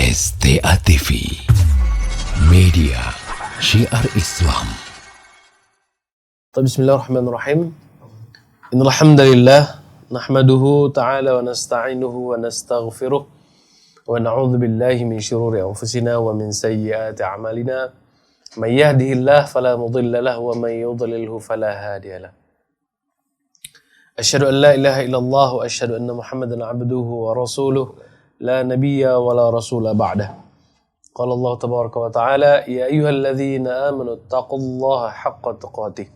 STA TV Media Syiar Islam. Bismillahirrahmanirrahim. Innal hamdalillah nahmaduhu ta'ala wa nasta'inuhu wa nastaghfiruh wa na'udzu billahi min syururi anfusina wa min sayyiati a'malina. May yahdihillahu fala mudilla lahu wa may yudlilhu fala hadiya lahu. Asyhadu an la ilaha illallah wa asyhadu anna Muhammadan 'abduhu wa rasuluh la nabiyya wa la rasula ba'dah. Qala Allah tabaraka wa ta'ala ya ayyuhalladzina amanu taqullaha haqqa tuqatih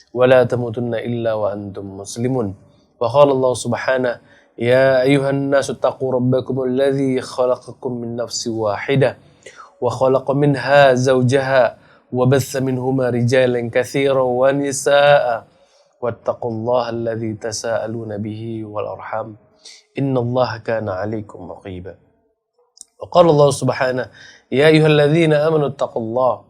wa la tamutunna illa wa antum muslimun. Wa qala Allah subhanahu ya ayyuhan nasu taqu rabbakumul ladzi khalaqakum min nafsin wahidah wa khalaqa minha zawjaha wa batha minhuma rijalan katsiran wa nisaa'a wattaqullaha alladzi tasaaluna bihi wal arham innallaha kana 'alaikum raqiba. Wa qala Allah subhanahu ya ayyuhalladzina amanu taqullaha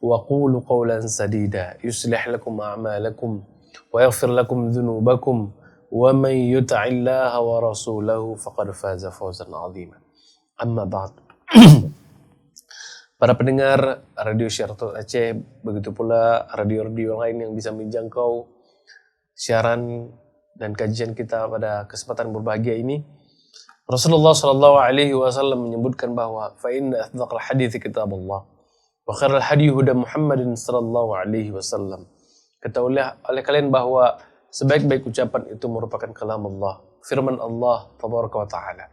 wa qulu qawlan sadida yuslih lakum a'malakum wa yaghfir lakum dhunubakum wa man yuti'illaha wa rasulahu faqad faza fawzan 'azima. Amma ba'd. Para pendengar Radio Syiar Aceh, begitu pula radio-radio lain yang bisa menjangkau siaran dan kajian kita pada kesempatan berbahagia ini, Rasulullah sallallahu alaihi wasallam menyebutkan bahwa fa inna asdaqal hadits kitabullah wa khairal hadi huda Muhammadin sallallahu alaihi wasallam. Ketahuilah oleh kalian bahwa sebaik-baik ucapan itu merupakan kalam Allah, firman Allah tabaraka wa taala.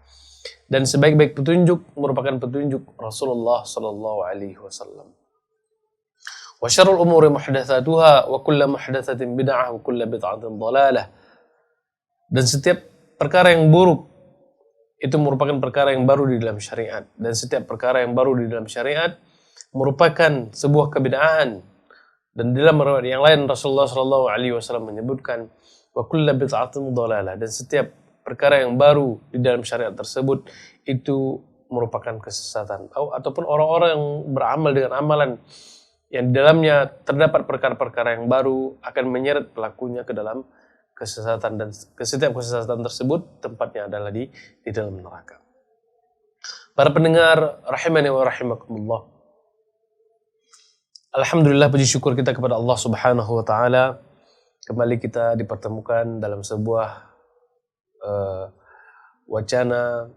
Dan sebaik-baik petunjuk merupakan petunjuk Rasulullah sallallahu alaihi wasallam. Wa syarrul umuri muhdatsatuha wa kullu muhdatsatin bid'ah wa kullu bid'atin dhalalah. Dan setiap perkara yang buruk itu merupakan perkara yang baru di dalam syariat, dan setiap perkara yang baru di dalam syariat merupakan sebuah kebid'ahan. Dan dalam riwayat yang lain Rasulullah sallallahu alaihi wasallam menyebutkan wa kullu bid'atin dhalalah, dan setiap perkara yang baru di dalam syariat tersebut itu merupakan kesesatan. Ataupun orang-orang yang beramal dengan amalan yang di dalamnya terdapat perkara-perkara yang baru akan menyeret pelakunya ke dalam kesesatan, dan setiap kesesatan tersebut tempatnya adalah di dalam neraka. Para pendengar rahimani wa rahimakumullah. Alhamdulillah, puji syukur kita kepada Allah Subhanahu wa taala. Kembali kita dipertemukan dalam sebuah wacana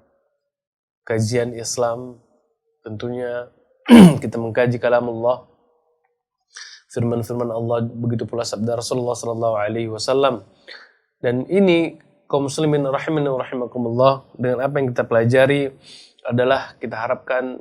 kajian Islam. Tentunya kita mengkaji kalam Allah, firman-firman Allah, begitu pula sabda Rasulullah sallallahu alaihi wasallam. Dan ini kaum muslimin rahimani wa rahimakumullah, dengan apa yang kita pelajari adalah kita harapkan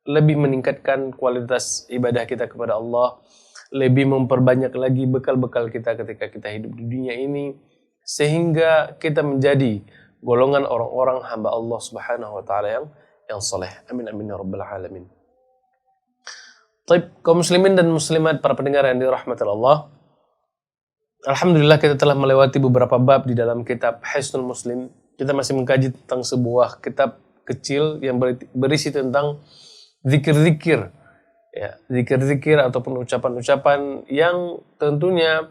lebih meningkatkan kualitas ibadah kita kepada Allah, lebih memperbanyak lagi bekal-bekal kita ketika kita hidup di dunia ini, sehingga kita menjadi golongan orang-orang hamba Allah Subhanahu wa taala yang saleh. Amin amin ya rabbal alamin. Baik, kaum muslimin dan muslimat, para pendengar yang dirahmati Allah. Alhamdulillah, kita telah melewati beberapa bab di dalam kitab Hisnul Muslim. Kita masih mengkaji tentang sebuah kitab kecil yang berisi tentang zikir-zikir, ya, zikir-zikir ataupun ucapan-ucapan yang tentunya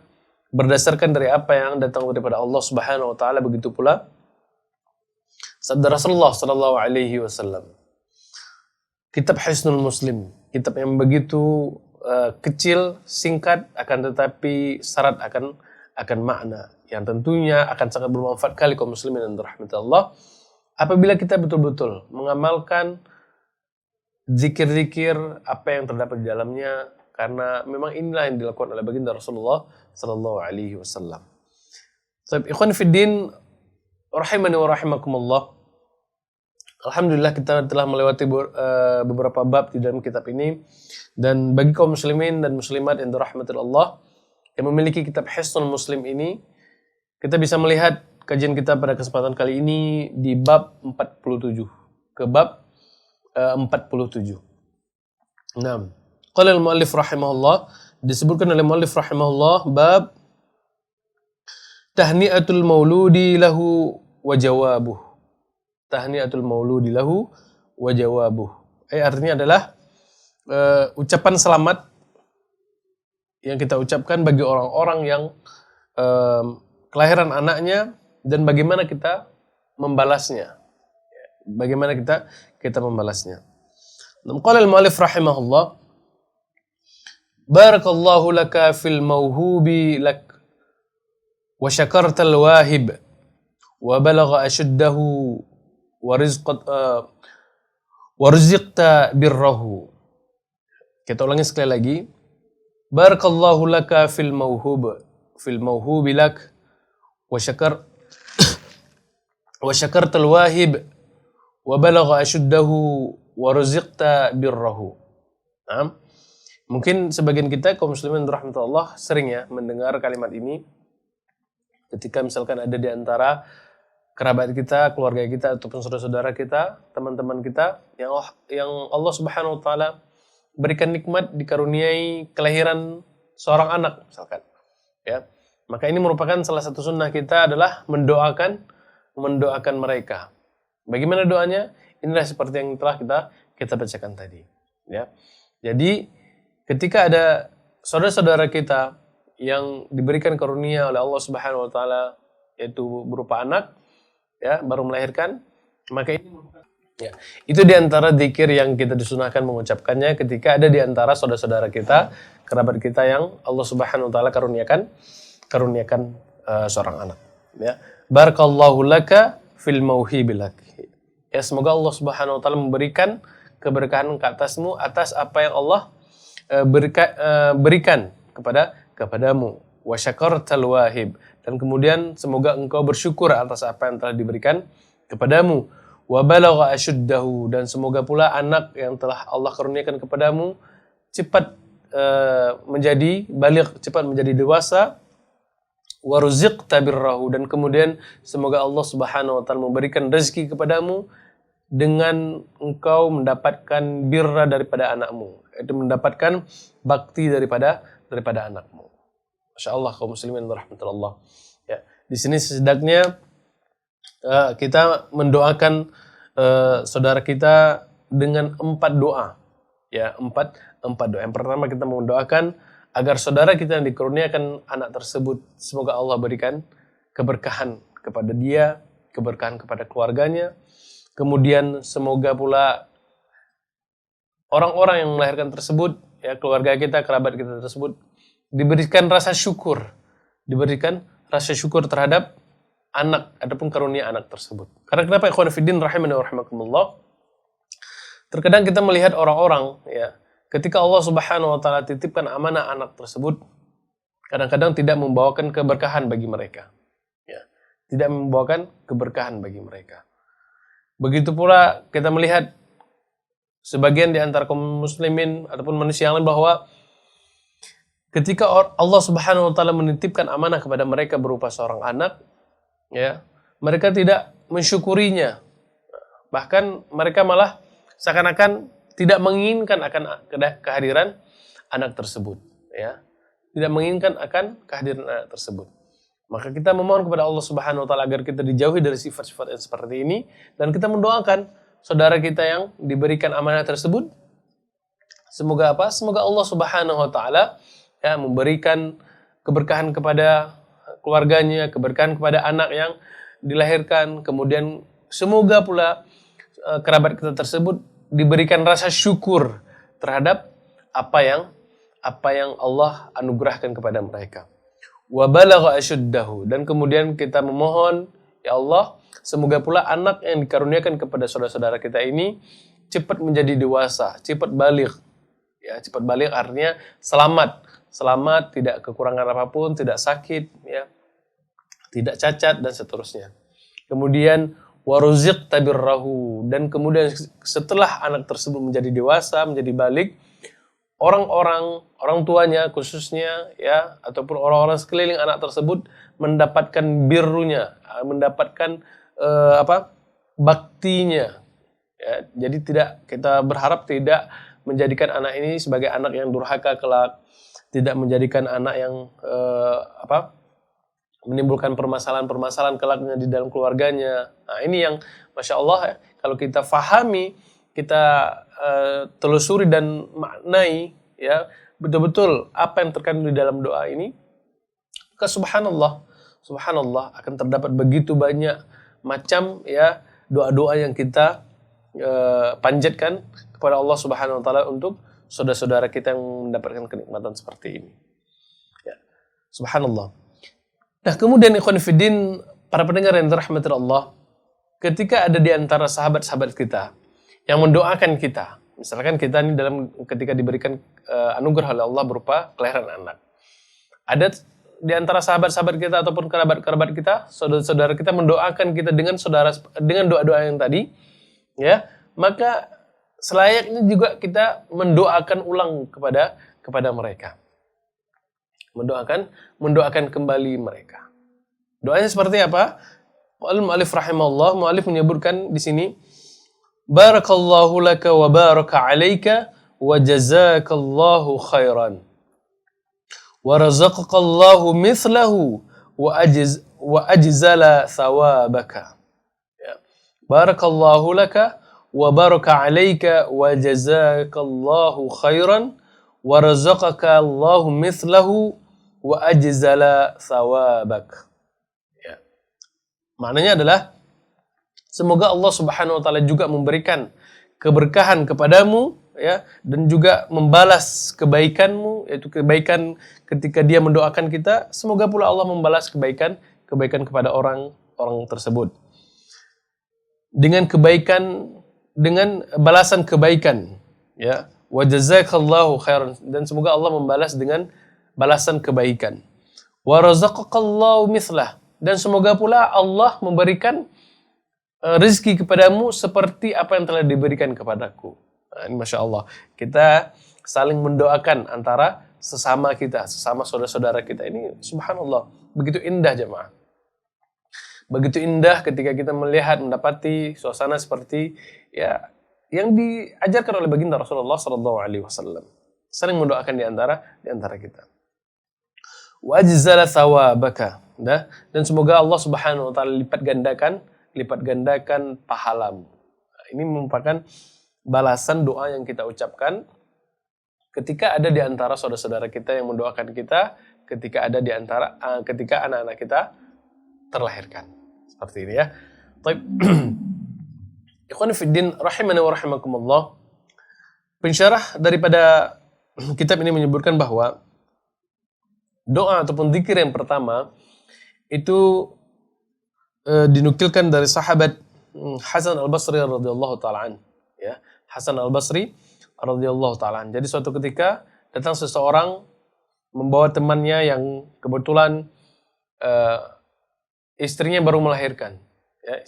berdasarkan dari apa yang datang daripada Allah Subhanahu wa taala, begitu pula sabda Rasulullah sallallahu alaihi wasallam. Kitab Hisnul Muslim, kitab yang begitu kecil, singkat, akan tetapi syarat akan makna yang tentunya akan sangat bermanfaat kali kaum muslimin dan rahmat Allah apabila kita betul-betul mengamalkan zikir-zikir apa yang terdapat di dalamnya, karena memang inilah yang dilakukan oleh baginda Rasulullah sallallahu alaihi wasallam. Baik, ikhwan fiddin rahimani wa rahimakumullah. Alhamdulillah, kita telah melewati beberapa bab di dalam kitab ini, dan bagi kaum muslimin dan muslimat yang dirahmati Allah yang memiliki kitab Hisnul Muslim ini, kita bisa melihat kajian kita pada kesempatan kali ini di bab 47, ke bab 47. Nah, qala al-muallif rahimahullah, disebutkan oleh muallif rahimahullah bab tahni'atul mauludi lahu wa jawabuh. Tahni'atul mauludi lahu wa jawabuh. Artinya adalah ucapan selamat yang kita ucapkan bagi orang-orang yang kelahiran anaknya, dan bagaimana kita membalasnya. Bagaimana kita membalasnya. Qala al-mu'allif rahimahullah, barakallahu laka fil mawhubi lak wa syakartal wahib wa balagha ashuddahu wa rizqta birrahu. Kita ulangi sekali lagi. Barakallahu laka fil mawhubi lak wa syakartal wahib wa balagha ashuddahu wa rizqta birrahu. Nah, mungkin sebagian kita kaum muslimin rahmatullah sering ya mendengar kalimat ini ketika misalkan ada di antara kerabat kita, keluarga kita, ataupun saudara-saudara kita, teman-teman kita yang Allah Subhanahu wa taala berikan nikmat dikaruniai kelahiran seorang anak misalkan. Ya. Maka ini merupakan salah satu sunnah kita adalah mendoakan mereka. Bagaimana doanya? Inilah seperti yang telah kita bacakan tadi, ya. Jadi ketika ada saudara-saudara kita yang diberikan karunia oleh Allah Subhanahu wa taala yaitu berupa anak, ya, baru melahirkan, maka ini ya, itu di antara zikir yang kita disunahkan mengucapkannya ketika ada di antara saudara-saudara kita, kerabat kita yang Allah Subhanahu wa taala karuniakan seorang anak, ya. Barakallahu laka fil mauhibi lak. Ya, semoga Allah Subhanahu wa taala memberikan keberkahan ke atasmu atas apa yang Allah berikan kepadamu. Wa syakartal wahib, dan kemudian semoga engkau bersyukur atas apa yang telah diberikan kepadamu. Wa balagha ashuddahu, dan semoga pula anak yang telah Allah karuniakan kepadamu cepat menjadi baligh, cepat menjadi dewasa. Wa ruziqta birrahu, dan kemudian semoga Allah Subhanahu wa taala memberikan rezeki kepadamu dengan engkau mendapatkan birra daripada anakmu, itu mendapatkan bakti daripada anakmu. Masya Allah kaum muslimin rahmatullah. Ya, di sini setidaknya kita mendoakan saudara kita dengan 4 doa. Ya, 4 doa. Yang pertama kita mendoakan agar saudara kita yang dikaruniakan anak tersebut semoga Allah berikan keberkahan kepada dia, keberkahan kepada keluarganya. Kemudian semoga pula orang-orang yang melahirkan tersebut, ya, keluarga kita, kerabat kita tersebut diberikan rasa syukur terhadap anak ataupun karunia anak tersebut. Karena kenapa ikhwan fillah rahimani wa rahimakumullah? Terkadang kita melihat orang-orang, ya, ketika Allah Subhanahu wa taala titipkan amanah anak tersebut, kadang-kadang tidak membawakan keberkahan bagi mereka. Ya, tidak membawakan keberkahan bagi mereka. Begitu pula kita melihat sebagian di antara kaum muslimin ataupun manusia yang lain bahwa ketika Allah Subhanahu wa taala menitipkan amanah kepada mereka berupa seorang anak, ya, mereka tidak mensyukurinya. Bahkan mereka malah seakan-akan tidak menginginkan akan kehadiran anak tersebut, ya. Tidak menginginkan akan kehadiran anak tersebut. Maka kita memohon kepada Allah Subhanahu wa taala agar kita dijauhi dari sifat-sifat yang seperti ini, dan kita mendoakan saudara kita yang diberikan amanah tersebut semoga apa? Semoga Allah Subhanahu wa taala, ya, memberikan keberkahan kepada keluarganya, keberkahan kepada anak yang dilahirkan, kemudian semoga pula kerabat kita tersebut diberikan rasa syukur terhadap apa yang Allah anugerahkan kepada mereka. Wa balagha ashuddahu, dan kemudian kita memohon, ya Allah, semoga pula anak yang dikaruniakan kepada saudara-saudara kita ini cepat menjadi dewasa, cepat baligh. Ya, cepat baligh artinya selamat, tidak kekurangan apapun, tidak sakit, ya, tidak cacat dan seterusnya. Kemudian waruziqta birrahu, dan kemudian setelah anak tersebut menjadi dewasa, menjadi baligh, orang tuanya khususnya, ya, ataupun orang-orang sekeliling anak tersebut mendapatkan birrunya, mendapatkan baktinya, ya. Jadi kita berharap tidak menjadikan anak ini sebagai anak yang durhaka kelak, tidak menjadikan anak yang menimbulkan permasalahan kelaknya di dalam keluarganya. Nah, ini yang Masya Allah, ya, kalau kita fahami, kita telusuri dan maknai, ya, betul-betul apa yang terkandung di dalam doa ini, subhanallah akan terdapat begitu banyak macam, ya, doa-doa yang kita panjatkan kepada Allah Subhanahu wa taala untuk saudara-saudara kita yang mendapatkan kenikmatan seperti ini. Ya. Subhanallah. Nah, kemudian ikhwan fiddin, para pendengar yang dirahmati Allah, ketika ada di antara sahabat-sahabat kita yang mendoakan kita, misalkan kita ini ketika diberikan anugerah oleh Allah berupa kelahiran anak. Ada di antara sahabat-sahabat kita ataupun kerabat-kerabat kita, saudara-saudara kita mendoakan kita dengan doa-doa yang tadi, ya, maka selayaknya juga kita mendoakan ulang kepada mereka. Mendoakan kembali mereka. Doanya seperti apa? Al-Mu'allif rahimahullah, mu'allif menyebutkan di sini, Barakallahu laka wa baraka alaika wa jazakallahu khairan. Wa razaqakallahu mithlahu wa ajzala thawabaka. Ya. Barakallahu laka wa baraka alaika wa jazakallahu khairan wa razaqakallahu mithlahu wa ajzala thawabak. Ya. Maknanya adalah semoga Allah Subhanahu wa taala juga memberikan keberkahan kepadamu, ya, dan juga membalas kebaikanmu, yaitu kebaikan ketika dia mendoakan kita, semoga pula Allah membalas kebaikan kepada orang tersebut. Dengan balasan kebaikan, ya. Wa jazakallahu khairan, dan semoga Allah membalas dengan balasan kebaikan. Wa razaqakallahu mithlah, dan semoga pula Allah memberikan rezeki kepadamu seperti apa yang telah diberikan kepadaku. Nah, ini Masya Allah, kita saling mendoakan antara sesama kita, sesama saudara-saudara kita. Ini subhanallah, begitu indah jemaah. Begitu indah ketika kita mendapati suasana seperti ya yang diajarkan oleh baginda Rasulullah SAW. Saling mendoakan di antara kita. Wa ajzala thawabaka, dan semoga Allah Subhanahu wa taala lipat gandakan pahalamu. Nah, ini merupakan balasan doa yang kita ucapkan ketika ada di antara saudara-saudara kita yang mendoakan kita, ketika anak-anak kita terlahirkan. Seperti ini ya. Baik. Ikhwan fiddin rahimani wa rahimakumullah. Pensyarah daripada kitab ini menyebutkan bahwa doa ataupun zikir yang pertama itu dinukilkan dari sahabat Hasan Al-Basri radhiyallahu taala an, ya. Hasan Al-Basri radhiyallahu taala an. Jadi suatu ketika datang seseorang membawa temannya yang kebetulan istrinya baru melahirkan, ya,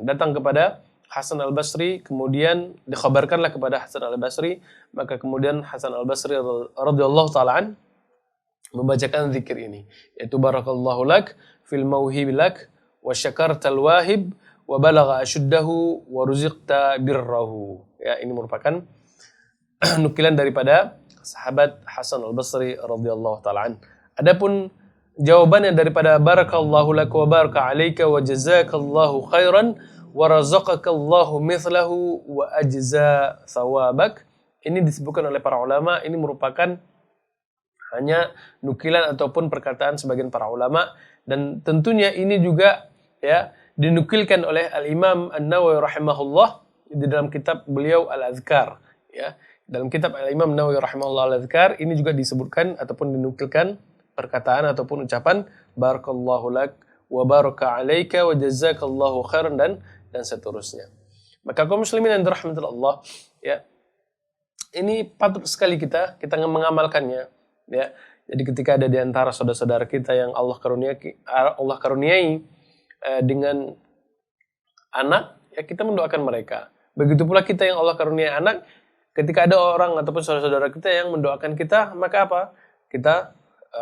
datang kepada Hasan Al-Basri, kemudian dikhabarkanlah kepada Hasan Al-Basri, maka kemudian Hasan Al-Basri radhiyallahu taala an membacakan zikir ini, yaitu barakallahu lak fil mauhibi lak wa syakartal wahib wa balagha ashuddahu wa ruziqta birrahu. Ya, ini merupakan nukilan daripada sahabat Hasan Al-Basri radhiyallahu taala an. Adapun jawabannya daripada barakallahu lak wa baraka alaika wa jazakallahu khairan wa razaqakallahu mithlahu wa ajza thawabak. Ini disebutkan oleh para ulama, ini merupakan hanya nukilan ataupun perkataan sebagian para ulama, dan tentunya ini juga ya dinukilkan oleh Al-Imam An-Nawawi rahimahullah di dalam kitab beliau Al-Adhkar, ya. Dalam kitab Al-Imam An-Nawawi rahimahullah Al-Adhkar ini juga disebutkan ataupun dinukilkan perkataan ataupun ucapan barakallahu lak wa baraka alaika wa jazakallahu khairan dan seterusnya. Maka kaum muslimin yang dirahmati Allah, ya, ini patut sekali kita mengamalkannya, ya. Jadi ketika ada di antara saudara-saudara kita yang Allah karuniai dengan anak, ya, kita mendoakan mereka. Begitu pula kita yang Allah karuniai anak, ketika ada orang ataupun saudara-saudara kita yang mendoakan kita, maka apa? Kita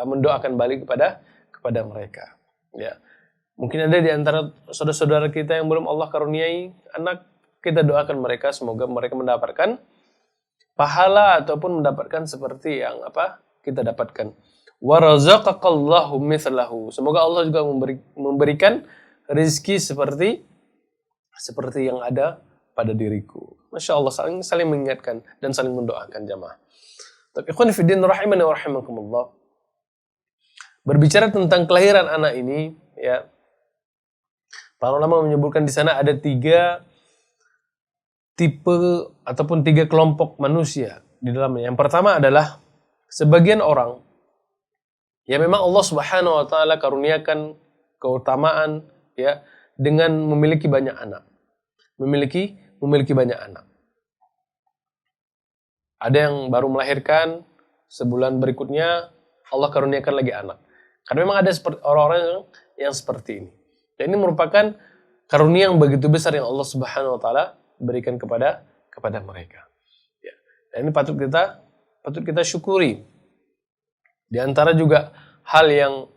mendoakan balik kepada mereka. Ya. Mungkin ada di antara saudara-saudara kita yang belum Allah karuniai anak, kita doakan mereka semoga mereka mendapatkan pahala ataupun mendapatkan seperti yang kita dapatkan. Wa razaqakallahu mithlahu. Semoga Allah juga memberikan rezeki seperti yang ada pada diriku. Masya Allah, saling mengingatkan dan saling mendoakan jamaah. Tapi ikhwan fiddin rahimani wa rahimakumullah. Berbicara tentang kelahiran anak ini, ya, para ulama menyebutkan di sana ada tiga tipe ataupun 3 kelompok manusia di dalamnya. Yang pertama adalah sebagian orang yang memang Allah Subhanahu wa taala karuniakan keutamaan ya dengan memiliki banyak anak. Memiliki banyak anak. Ada yang baru melahirkan, sebulan berikutnya Allah karuniakan lagi anak. Karena memang ada orang-orang yang seperti ini. Dan ini merupakan karunia yang begitu besar yang Allah Subhanahu wa taala berikan kepada mereka. Ya. Dan ini patut kita syukuri. Di antara juga hal yang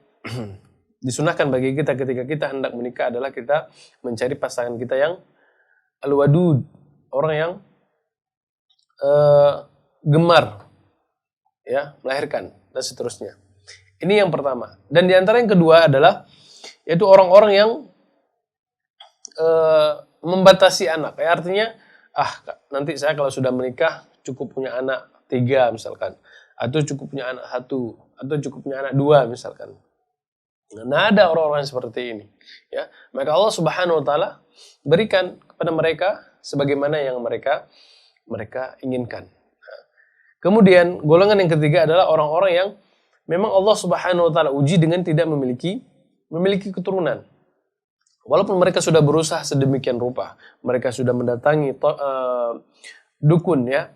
disunahkan bagi kita ketika kita hendak menikah adalah kita mencari pasangan kita yang al-wadud, orang yang gemar ya melahirkan dan seterusnya. Ini yang pertama. Dan di antara yang kedua adalah yaitu orang-orang yang membatasi anak. Ya, artinya nanti saya kalau sudah menikah cukup punya anak 3 misalkan, atau cukup punya anak 1, atau cukup punya anak 2 misalkan. Nah, ada orang-orang seperti ini. Ya, maka Allah Subhanahu wa taala berikan kepada mereka sebagaimana yang mereka inginkan. Nah, kemudian golongan yang ketiga adalah orang-orang yang memang Allah Subhanahu wa taala uji dengan tidak memiliki keturunan. Walaupun mereka sudah berusaha sedemikian rupa, mereka sudah mendatangi dukun ya.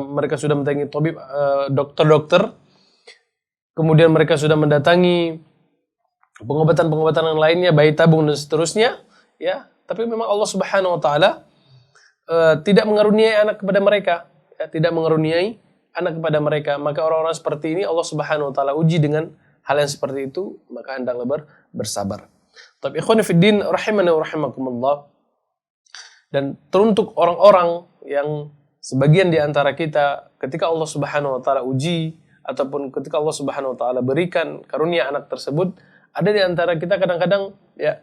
Mereka sudah mendatangi tabib, dokter-dokter. Kemudian mereka sudah mendatangi pengobatan-pengobatan yang lainnya, bayi tabung dan seterusnya, ya. Tapi memang Allah Subhanahu wa taala tidak mengaruniai anak kepada mereka, ya, tidak mengaruniai anak kepada mereka. Maka orang-orang seperti ini Allah Subhanahu wa taala uji dengan hal yang seperti itu, maka hendaklah bersabar. Tapi ikhwan fiddin rahimani wa rahimakumullah, dan teruntuk orang-orang yang sebagian di antara kita ketika Allah Subhanahu wa taala uji ataupun ketika Allah Subhanahu wa taala berikan karunia anak tersebut, ada di antara kita kadang-kadang ya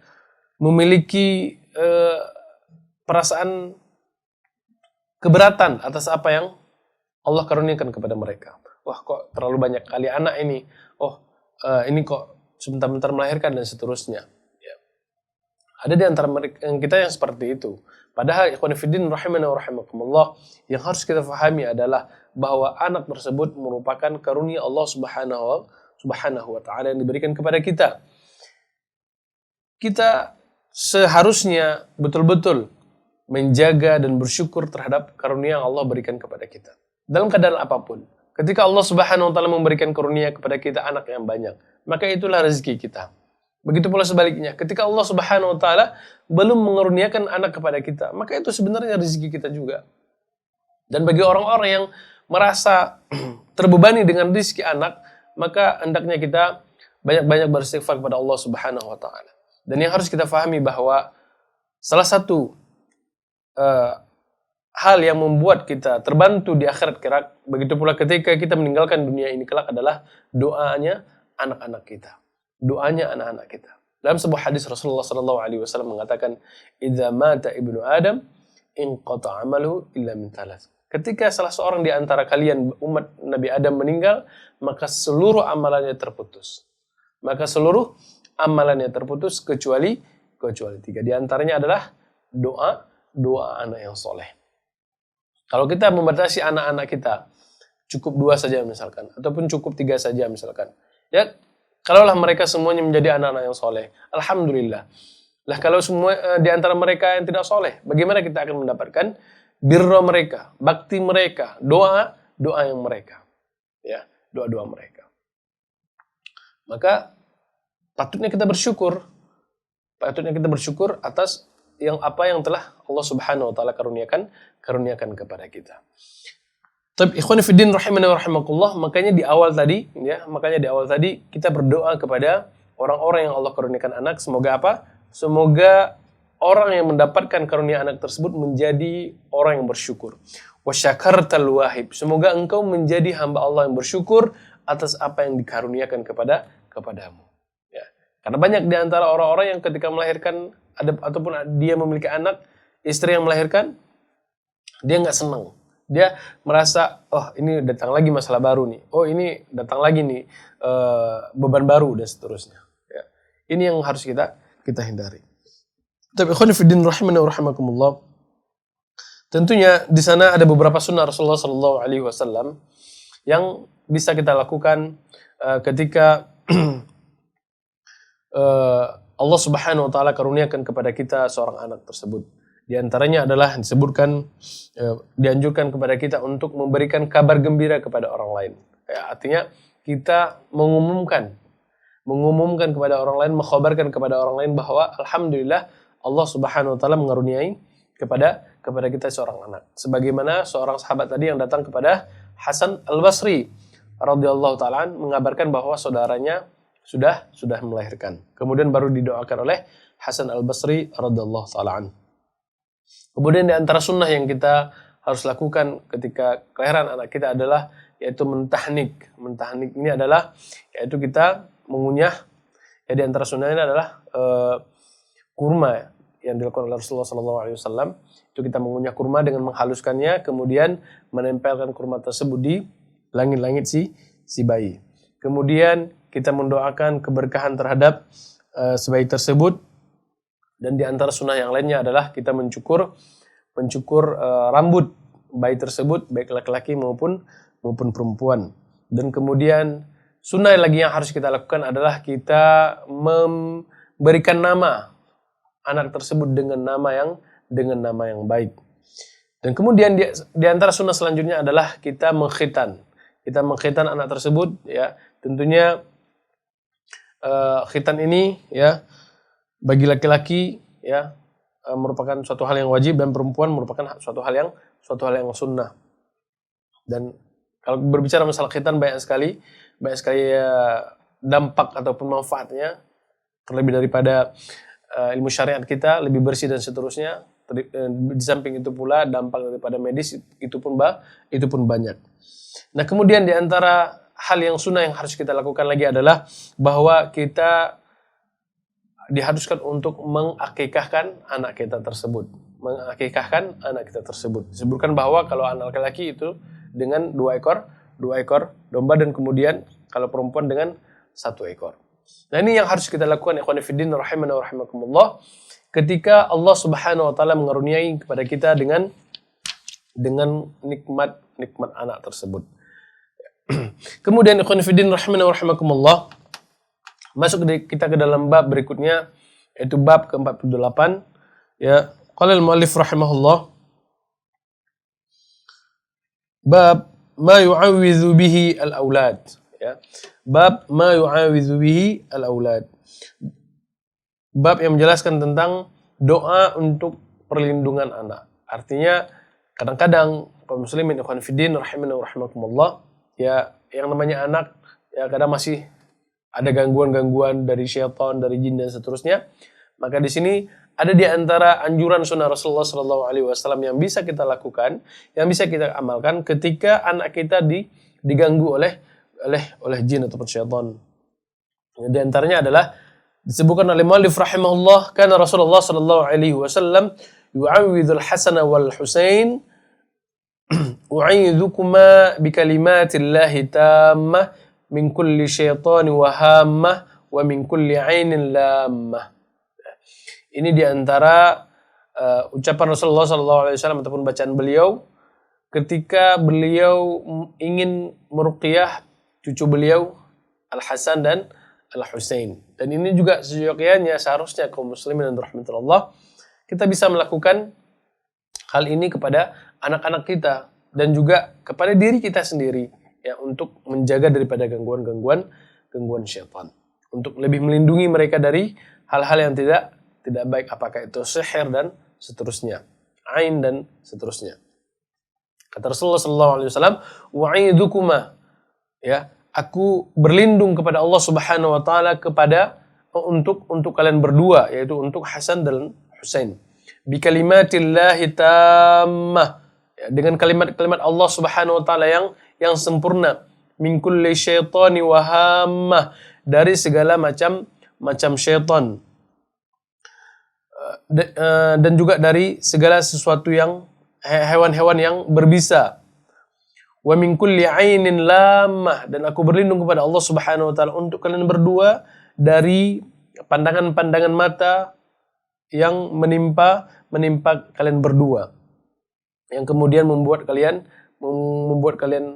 memiliki perasaan keberatan atas apa yang Allah karuniakan kepada mereka. Wah, kok terlalu banyak kali anak ini. Ini kok sebentar-bentar melahirkan dan seterusnya. Ya. Ada di antara kita yang seperti itu. Padahal ikhwan fillah rahimani wa rahimakumullah, yang harus kita fahami adalah bahwa anak tersebut merupakan karunia Allah Subhanahu wa taala yang diberikan kepada kita. Kita seharusnya betul-betul menjaga dan bersyukur terhadap karunia yang Allah berikan kepada kita. Dalam keadaan apapun. Ketika Allah Subhanahu wa taala memberikan karunia kepada kita anak yang banyak, maka itulah rezeki kita. Begitu pula sebaliknya, ketika Allah Subhanahu wa taala belum mengaruniakan anak kepada kita, maka itu sebenarnya rezeki kita juga. Dan bagi orang-orang yang merasa terbebani dengan rezeki anak, maka hendaknya kita banyak-banyak beristighfar kepada Allah Subhanahu wa taala. Dan yang harus kita fahami bahwa salah satu hal yang membuat kita terbantu di akhirat kelak, begitu pula ketika kita meninggalkan dunia ini kelak adalah doanya anak-anak kita. Doanya anak-anak kita. Dalam sebuah hadis Rasulullah SAW mengatakan, "Idza mata ibnu Adam, inqata 'amaluhu illa min thalath." Ketika salah seorang di antara kalian umat Nabi Adam meninggal, maka seluruh amalannya terputus. Maka seluruh amalannya terputus kecuali 3. Di antaranya adalah doa anak yang soleh. Kalau kita membatasi anak-anak kita, cukup 2 saja misalkan, ataupun cukup 3 saja misalkan. Ya, kalaulah mereka semuanya menjadi anak-anak yang soleh, alhamdulillah. Lah kalau semua di antara mereka yang tidak soleh, bagaimana kita akan mendapatkan birra mereka, bakti mereka, doa yang mereka. Ya, doa mereka. Maka patutnya kita bersyukur atas apa yang telah Allah Subhanahu wa taala karuniakan kepada kita. Tapi ikhwan fillah rahimani wa rahimakumullah, makanya di awal tadi kita berdoa kepada orang-orang yang Allah karuniakan anak, semoga apa? Semoga orang yang mendapatkan karunia anak tersebut menjadi orang yang bersyukur. Wa syakartal wahib. Semoga engkau menjadi hamba Allah yang bersyukur atas apa yang dikaruniakan kepadamu. Ya. Karena banyak di antara orang-orang yang ketika melahirkan ataupun dia memiliki anak, istri yang melahirkan, dia nggak senang. Dia merasa, ini datang lagi masalah baru nih. Ini datang lagi nih beban baru dan seterusnya. Ya. Ini yang harus kita hindari. Tapi ikhwan fillah rahimani wa rahimakumullah, Tentunya di sana ada beberapa sunnah Rasulullah Sallallahu Alaihi Wasallam yang bisa kita lakukan ketika Allah Subhanahu Wa Taala karuniakan kepada kita seorang anak tersebut. Di antaranya adalah disebutkan dianjurkan kepada kita untuk memberikan kabar gembira kepada orang lain. Ya, artinya kita mengumumkan kepada orang lain, mengkhabarkan kepada orang lain bahwa alhamdulillah Allah Subhanahu Wa Taala mengaruniai kepada kita seorang anak. Sebagaimana seorang sahabat tadi yang datang kepada Hasan Al-Basri radhiyallahu taala mengabarkan bahwa saudaranya sudah melahirkan. Kemudian baru didoakan oleh Hasan Al-Basri radhiyallahu taala. Kemudian di antara sunnah yang kita harus lakukan ketika kelahiran anak kita adalah yaitu mentahnik. Mentahnik ini adalah yaitu kita mengunyah, ya di antara sunnahnya adalah kurma yang dilakukan oleh Rasulullah SAW. Itu kita mengunyah kurma dengan menghaluskannya, kemudian menempelkan kurma tersebut di langit-langit si bayi. Kemudian kita mendoakan keberkahan terhadap si bayi tersebut. Dan di antara sunnah yang lainnya adalah kita mencukur rambut bayi tersebut, baik laki-laki maupun perempuan. Dan kemudian sunnah lagi yang harus kita lakukan adalah kita memberikan nama anak tersebut dengan nama yang baik. Dan kemudian di antara sunnah selanjutnya adalah kita mengkhitan. Kita mengkhitan anak tersebut, ya. Tentunya khitan ini, ya, bagi laki-laki, ya, merupakan suatu hal yang wajib, dan perempuan merupakan suatu hal yang sunnah. Dan kalau berbicara masalah khitan banyak sekali dampak ataupun manfaatnya, terlebih daripada ilmu syariat kita lebih bersih dan seterusnya. Di samping itu pula dampak daripada medis itu pun banyak. Nah, kemudian di antara hal yang sunnah yang harus kita lakukan lagi adalah bahwa kita diharuskan untuk mengakikahkan anak kita tersebut. Disebutkan bahwa kalau anak laki-laki itu dengan dua ekor domba, dan kemudian kalau perempuan dengan 1 ekor. Nah, ini yang harus kita lakukan, ikhwan fillah rahimana wa rahimakumullah, ketika Allah Subhanahu Wa Taala mengaruniai kepada kita dengan nikmat anak tersebut. Kemudian ikhwan fillah rahimana wa rahimakumullah, masuk kita ke dalam bab berikutnya, yaitu bab ke-48, ya. Qala al-muallif rahimahullah, bab ma yu'awwidhu bihi al-aulad, ya. Bab ma yu'awwidhu bihi al-aulad. Bab yang menjelaskan tentang doa untuk perlindungan anak. Artinya kadang-kadang kaum muslimin ikhwan fiddin rahimana wa rahimakumullah, ya, yang namanya anak, ya, kadang masih ada gangguan-gangguan dari syaitan, dari jin dan seterusnya. Maka di sini ada di antara anjuran sunnah Rasulullah SAW yang bisa kita lakukan, yang bisa kita amalkan ketika anak kita diganggu oleh jin ataupun syaitan. Di antaranya adalah disebutkan oleh muallif rahimahullah, kana Rasulullah SAW yu'awwidhul Hasan wal Husain u'idhukuma bi kalimatillahi tammah min kulli syaitani wa hammah wa min kulli ainin lammah. Ini diantara ucapan Rasulullah SAW ataupun bacaan beliau ketika beliau ingin meruqyah cucu beliau Al-Hasan dan Al-Husain. Dan ini juga seyogyanya seharusnya kaum muslimin dan rahmatullah kita bisa melakukan hal ini kepada anak-anak kita dan juga kepada diri kita sendiri, ya, untuk menjaga daripada gangguan syaitan, untuk lebih melindungi mereka dari hal-hal yang tidak baik, apakah itu sihir dan seterusnya, ain dan seterusnya. Kata Rasulullah SAW, wa'idukuma, ya, aku berlindung kepada Allah Subhanahu Wa Taala untuk kalian berdua, yaitu untuk Hasan dan Husain. Bi kalimatillahi tammah, ya, dengan kalimat-kalimat Allah Subhanahu Wa Taala yang sempurna. Min kulli syaitani wa hammah, dari segala macam syaitan. Dan juga dari segala sesuatu yang hewan-hewan yang berbisa. Wa min kulli ainin lammah, dan aku berlindung kepada Allah Subhanahu Wa Taala untuk kalian berdua dari pandangan-pandangan mata yang menimpa kalian berdua. yang kemudian membuat kalian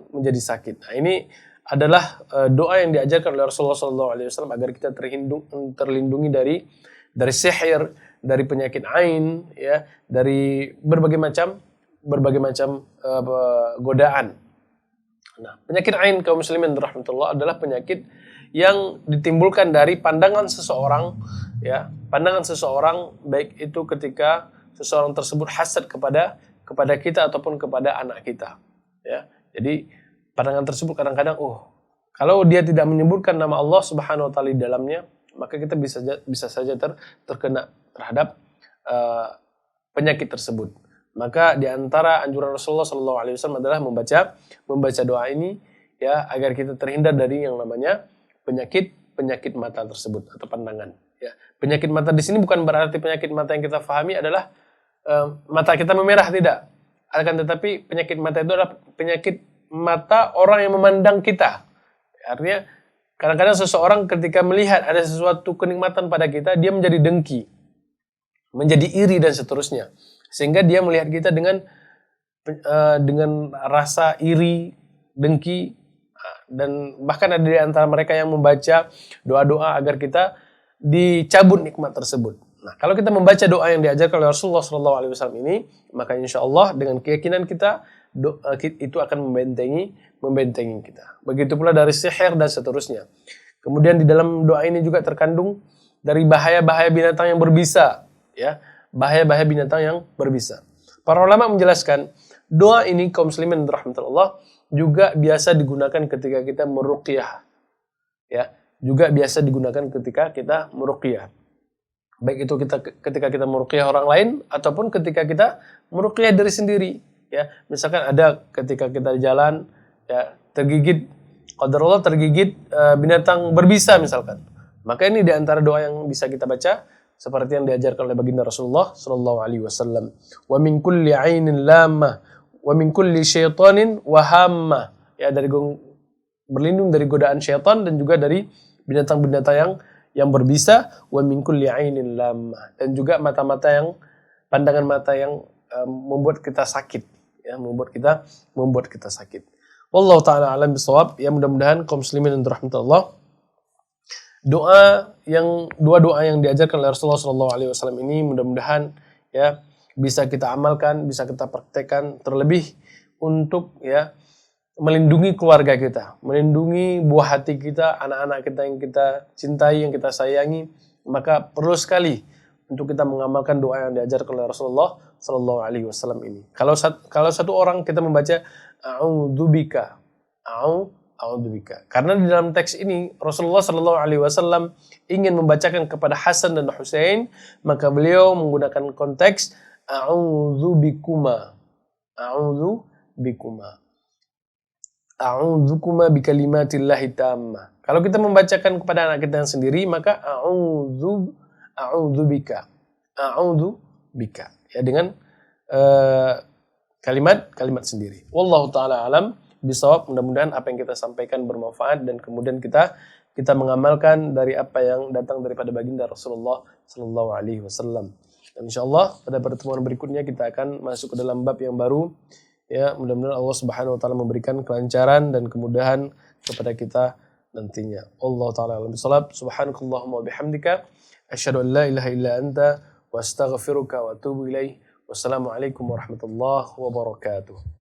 menjadi sakit. Nah, ini adalah doa yang diajarkan oleh Rasulullah SAW agar kita terlindungi dari sihir, dari penyakit ain, ya, dari berbagai macam godaan. Nah, penyakit ain kaum muslimin rahmatullah adalah penyakit yang ditimbulkan dari pandangan seseorang, ya, pandangan seseorang baik itu ketika seseorang tersebut hasad kepada kita ataupun kepada anak kita, ya. Jadi pandangan tersebut kadang-kadang, kalau dia tidak menyebutkan nama Allah Subhanahu wa taala di dalamnya, maka kita bisa saja terkena terhadap penyakit tersebut. Maka di antara anjuran Rasulullah SAW adalah membaca doa ini, ya, agar kita terhindar dari yang namanya penyakit mata tersebut atau pandangan. Ya. Penyakit mata di sini bukan berarti penyakit mata yang kita fahami adalah mata kita memerah, tidak. Akan tetapi penyakit mata itu adalah penyakit mata orang yang memandang kita. Artinya kadang-kadang seseorang ketika melihat ada sesuatu kenikmatan pada kita, dia menjadi dengki, menjadi iri dan seterusnya. Sehingga dia melihat kita dengan rasa iri, dengki, dan bahkan ada di antara mereka yang membaca doa-doa agar kita dicabut nikmat tersebut. Nah, kalau kita membaca doa yang diajarkan oleh Rasulullah SAW ini, maka insya Allah dengan keyakinan kita, doa itu akan membentengi kita. Begitu pula dari sihir dan seterusnya. Kemudian di dalam doa ini juga terkandung dari bahaya-bahaya binatang yang berbisa, ya, bahaya-bahaya binatang yang berbisa. Para ulama menjelaskan doa ini kaum muslimin rahmatullah juga biasa digunakan ketika kita meruqyah, ya, juga biasa digunakan ketika kita meruqyah. Baik itu ketika kita meruqyah orang lain ataupun ketika kita meruqyah diri sendiri, ya. Misalkan ada ketika kita jalan, ya, tergigit binatang berbisa misalkan. Maka ini di antara doa yang bisa kita baca seperti yang diajarkan oleh baginda Rasulullah sallallahu alaihi wasallam. Wa min kulli 'ainin lamah wa min kulli syaitanin wahamma. Ya, berlindung dari godaan syaitan dan juga dari binatang-binatang yang berbisa, wa min kulli 'ainin lamah, dan juga pandangan mata yang membuat kita sakit, ya, membuat kita sakit. Wallahu taala alam bisawab. Ya, mudah-mudahan kaum muslimin yang dirahmati Allah, dua doa yang diajarkan oleh Rasulullah SAW ini mudah-mudahan, ya, bisa kita amalkan, bisa kita praktekkan, terlebih untuk, ya, melindungi keluarga kita, melindungi buah hati kita, anak-anak kita yang kita cintai, yang kita sayangi. Maka perlu sekali untuk kita mengamalkan doa yang diajarkan oleh Rasulullah SAW ini. Kalau satu orang kita membaca a'udzubika, karena di dalam teks ini Rasulullah SAW ingin membacakan kepada Hasan dan Husain, maka beliau menggunakan konteks a'udzubikuma, a'udzukuma bikalimatillahi tammah. Kalau kita membacakan kepada anak kita yang sendiri, maka a'udzubika, ya, dengan kalimat sendiri. Wallahu taala alam bisawab. Mudah-mudahan apa yang kita sampaikan bermanfaat dan kemudian kita mengamalkan dari apa yang datang daripada baginda Rasulullah sallallahu alaihi wasallam. Dan insyaallah pada pertemuan berikutnya kita akan masuk ke dalam bab yang baru. Ya, mudah-mudahan Allah Subhanahu wa taala memberikan kelancaran dan kemudahan kepada kita nantinya. Allah taala alam bisawab. Subhanakallahumma wa bihamdika asyhadu an la ilaha illa anta wa astaghfiruka wa atubu ilaik. Wassalamualaikum warahmatullahi wabarakatuh.